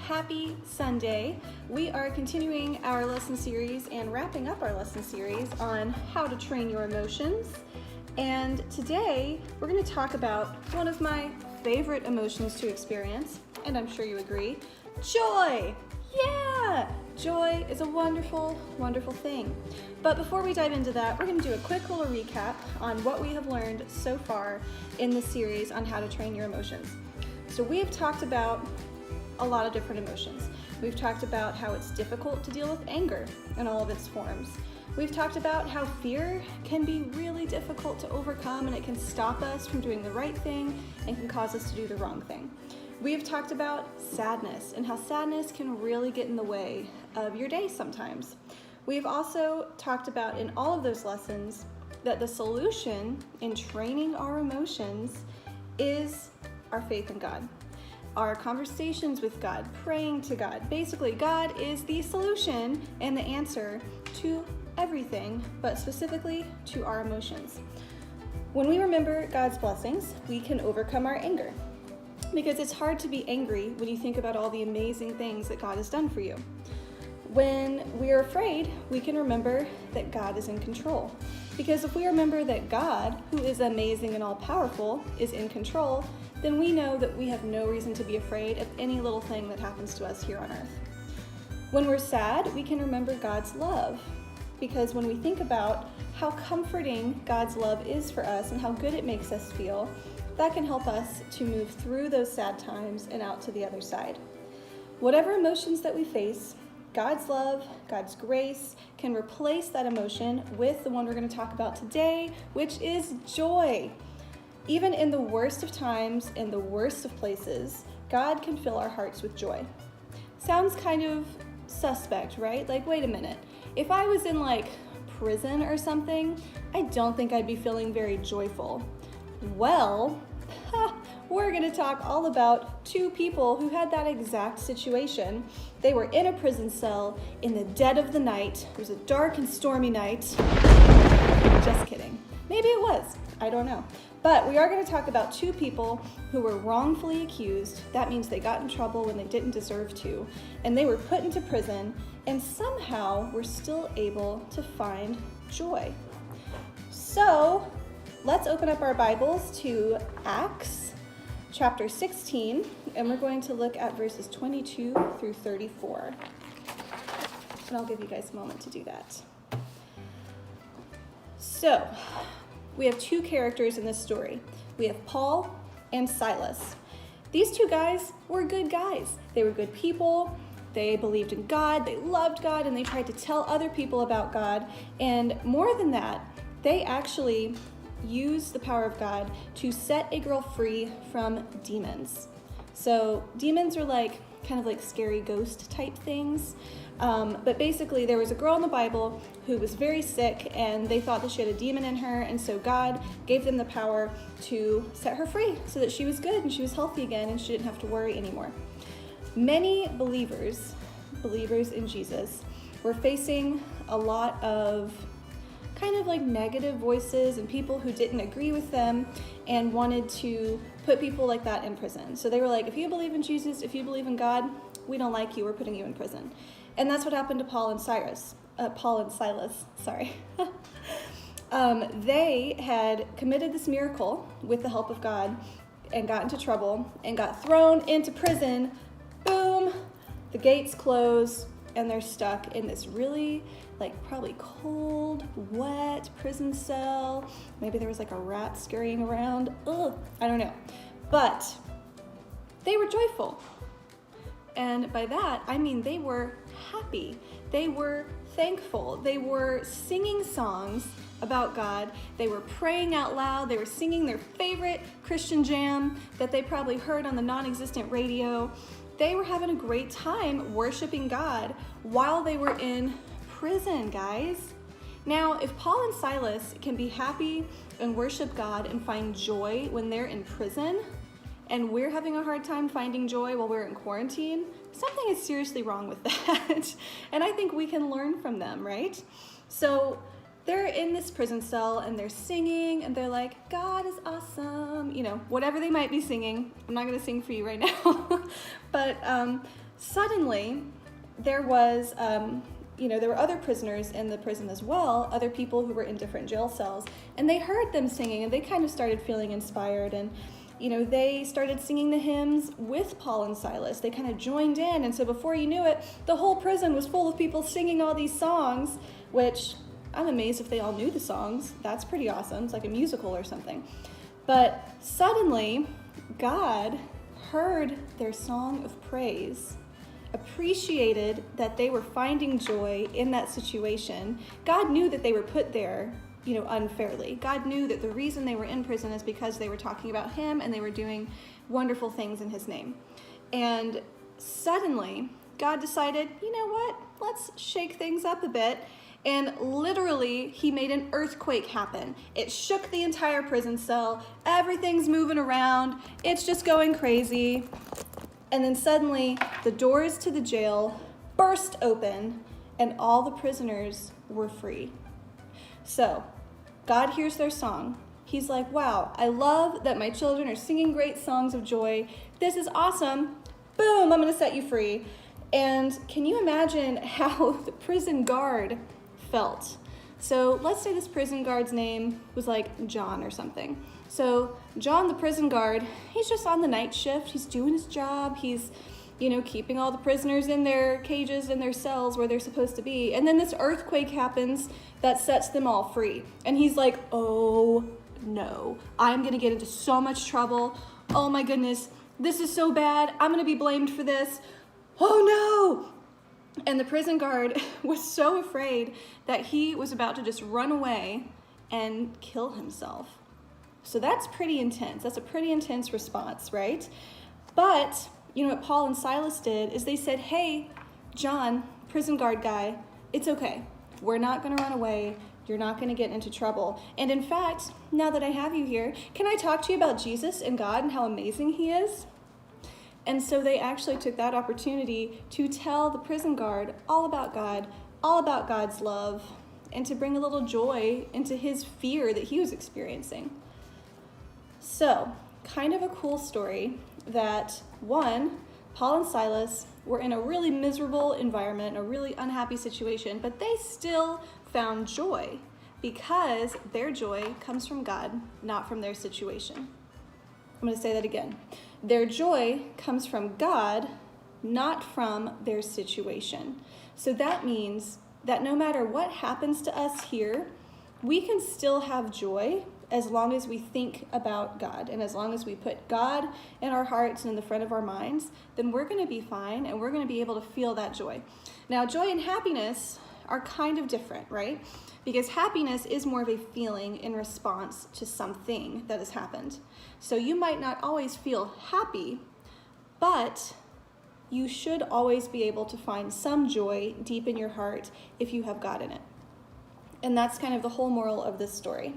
Happy Sunday. We are continuing our lesson series and wrapping up our lesson series on how to train your emotions. And today we're going to talk about one of my favorite emotions to experience, and I'm sure you agree, joy. Yeah! Joy is a wonderful, wonderful thing. But before we dive into that, we're going to do a quick little recap on what we have learned so far in this series on how to train your emotions. So we have talked about a lot of different emotions. We've talked about how it's difficult to deal with anger in all of its forms. We've talked about how fear can be really difficult to overcome, and it can stop us from doing the right thing and can cause us to do the wrong thing. We've talked about sadness and how sadness can really get in the way of your day sometimes. We've also talked about in all of those lessons that the solution in training our emotions is our faith in God, our conversations with God, praying to God. Basically, God is the solution and the answer to everything, but specifically to our emotions. When we remember God's blessings, we can overcome our anger, because it's hard to be angry when you think about all the amazing things that God has done for you. When we're afraid, we can remember that God is in control. Because if we remember that God, who is amazing and all-powerful, is in control, then we know that we have no reason to be afraid of any little thing that happens to us here on earth. When we're sad, we can remember God's love. Because when we think about how comforting God's love is for us and how good it makes us feel, that can help us to move through those sad times and out to the other side. Whatever emotions that we face, God's love, God's grace can replace that emotion with the one we're going to talk about today, which is joy. Even in the worst of times, in the worst of places, God can fill our hearts with joy. Sounds kind of suspect, right? Like, wait a minute. If I was in prison or something, I don't think I'd be feeling very joyful. Well, we're going to talk all about two people who had that exact situation. They were in a prison cell in the dead of the night. It was a dark and stormy night. Just kidding. Maybe it was. I don't know. But we are going to talk about two people who were wrongfully accused. That means they got in trouble when they didn't deserve to. And they were put into prison and somehow were still able to find joy. So let's open up our Bibles to Acts chapter 16, and we're going to look at verses 22 through 34. And I'll give you guys a moment to do that. So, we have two characters in this story. We have Paul and Silas. These two guys were good guys. They were good people. They believed in God, they loved God, and they tried to tell other people about God. And more than that, they actually used the power of God to set a girl free from demons. So demons are kind of scary ghost type things. But basically there was a girl in the Bible who was very sick, and they thought that she had a demon in her, and so God gave them the power to set her free so that she was good and she was healthy again and she didn't have to worry anymore. Many believers in Jesus, were facing a lot of kind of negative voices and people who didn't agree with them and wanted to put people like that in prison. So they were like, if you believe in Jesus, if you believe in God, we don't like you, we're putting you in prison. And that's what happened to Paul and Silas, sorry. They had committed this miracle with the help of God and got into trouble and got thrown into prison. Boom, the gates close and they're stuck in this really probably cold, wet prison cell. Maybe there was a rat scurrying around. Ugh, I don't know. But they were joyful. And by that, I mean they were happy. They were thankful. They were singing songs about God. They were praying out loud. They were singing their favorite Christian jam that they probably heard on the non-existent radio. They were having a great time worshiping God while they were in prison, guys. Now, if Paul and Silas can be happy and worship God and find joy when they're in prison, and we're having a hard time finding joy while we're in quarantine, something is seriously wrong with that. And I think we can learn from them, right? So they're in this prison cell and they're singing and they're like, God is awesome, whatever they might be singing. I'm not going to sing for you right now. But suddenly there was, there were other prisoners in the prison as well, other people who were in different jail cells, and they heard them singing, and they kind of started feeling inspired, and they started singing the hymns with Paul and Silas. They kind of joined in, and so before you knew it, the whole prison was full of people singing all these songs, which I'm amazed if they all knew the songs. That's pretty awesome. It's like a musical or something. But suddenly, God heard their song of praise, appreciated that they were finding joy in that situation. God knew that they were put there, unfairly. God knew that the reason they were in prison is because they were talking about him and they were doing wonderful things in his name. And suddenly, God decided, you know what? Let's shake things up a bit. And literally, he made an earthquake happen. It shook the entire prison cell. Everything's moving around. It's just going crazy. And then suddenly, the doors to the jail burst open, and all the prisoners were free. So, God hears their song. He's like, wow, I love that my children are singing great songs of joy. This is awesome. Boom, I'm going to set you free. And can you imagine how the prison guard felt? So let's say this prison guard's name was like John or something. So John, the prison guard, he's just on the night shift. He's doing his job. He's, keeping all the prisoners in their cages, in their cells where they're supposed to be. And then this earthquake happens that sets them all free. And he's like, oh no, I'm going to get into so much trouble. Oh my goodness, this is so bad. I'm going to be blamed for this. Oh no. And the prison guard was so afraid that he was about to just run away and kill himself. So that's pretty intense. That's a pretty intense response, right? But what Paul and Silas did is they said, hey, John, prison guard guy, it's okay. We're not going to run away. You're not going to get into trouble. And in fact, now that I have you here, can I talk to you about Jesus and God and how amazing he is? And so they actually took that opportunity to tell the prison guard all about God, all about God's love, and to bring a little joy into his fear that he was experiencing. So, kind of a cool story that, one, Paul and Silas were in a really miserable environment, a really unhappy situation, but they still found joy because their joy comes from God, not from their situation. I'm going to say that again. Their joy comes from God, not from their situation. So that means that no matter what happens to us here, we can still have joy as long as we think about God. And as long as we put God in our hearts and in the front of our minds, then we're going to be fine and we're going to be able to feel that joy. Now, joy and happiness are kind of different, right? Because happiness is more of a feeling in response to something that has happened. So you might not always feel happy, but you should always be able to find some joy deep in your heart if you have God in it. And that's kind of the whole moral of this story.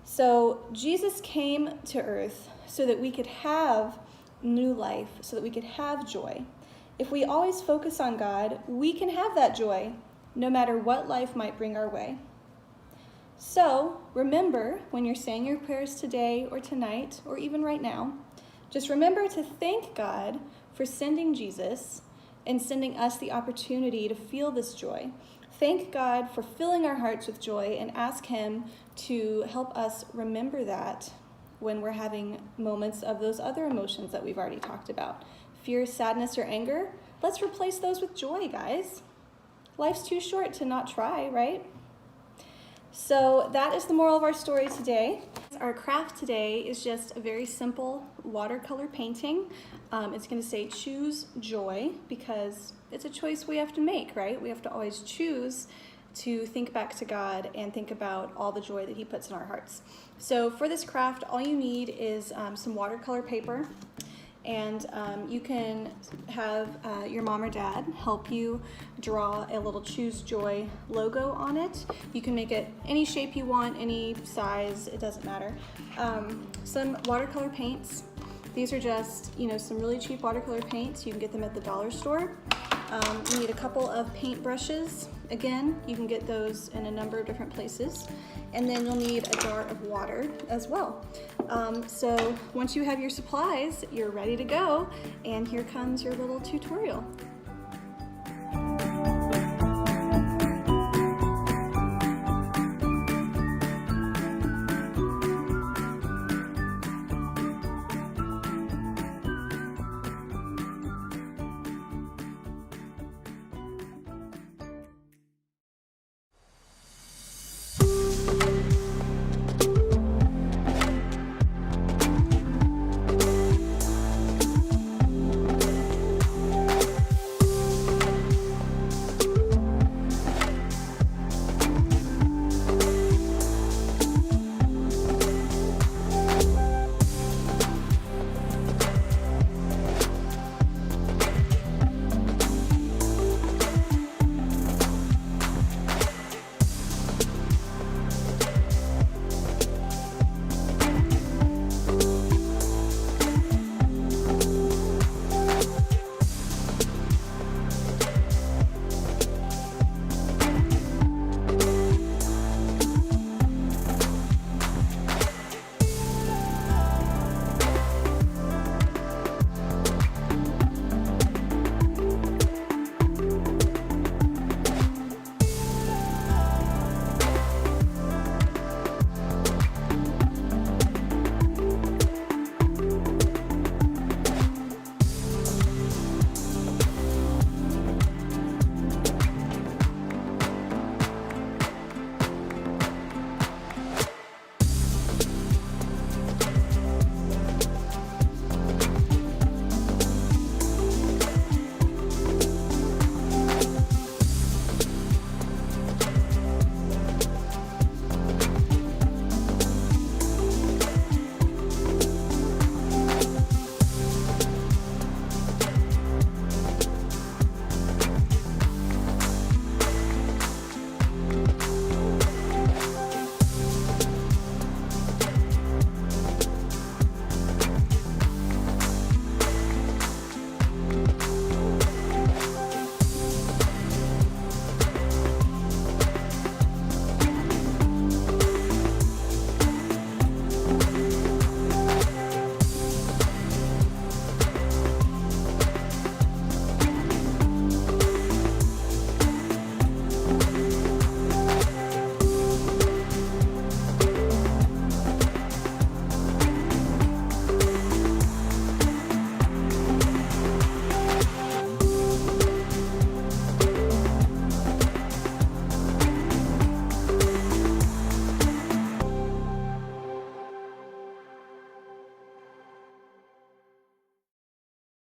So Jesus came to earth so that we could have new life, so that we could have joy. If we always focus on God, we can have that joy no matter what life might bring our way. So remember, when you're saying your prayers today or tonight or even right now, just remember to thank God for sending Jesus and sending us the opportunity to feel this joy. Thank God for filling our hearts with joy and ask him to help us remember that when we're having moments of those other emotions that we've already talked about. Fear, sadness, or anger, let's replace those with joy, guys. Life's too short to not try, right? So that is the moral of our story today. Our craft today is just a very simple watercolor painting. It's going to say choose joy because it's a choice we have to make, right? We have to always choose to think back to God and think about all the joy that he puts in our hearts. So for this craft, all you need is some watercolor paper, and you can have your mom or dad help you draw a little Choose Joy logo on it. You can make it any shape you want, any size, it doesn't matter. Some watercolor paints. These are just, some really cheap watercolor paints. You can get them at the dollar store. You need a couple of paint brushes Again, you can get those in a number of different places. And then you'll need a jar of water as well. So once you have your supplies, you're ready to go. And here comes your little tutorial.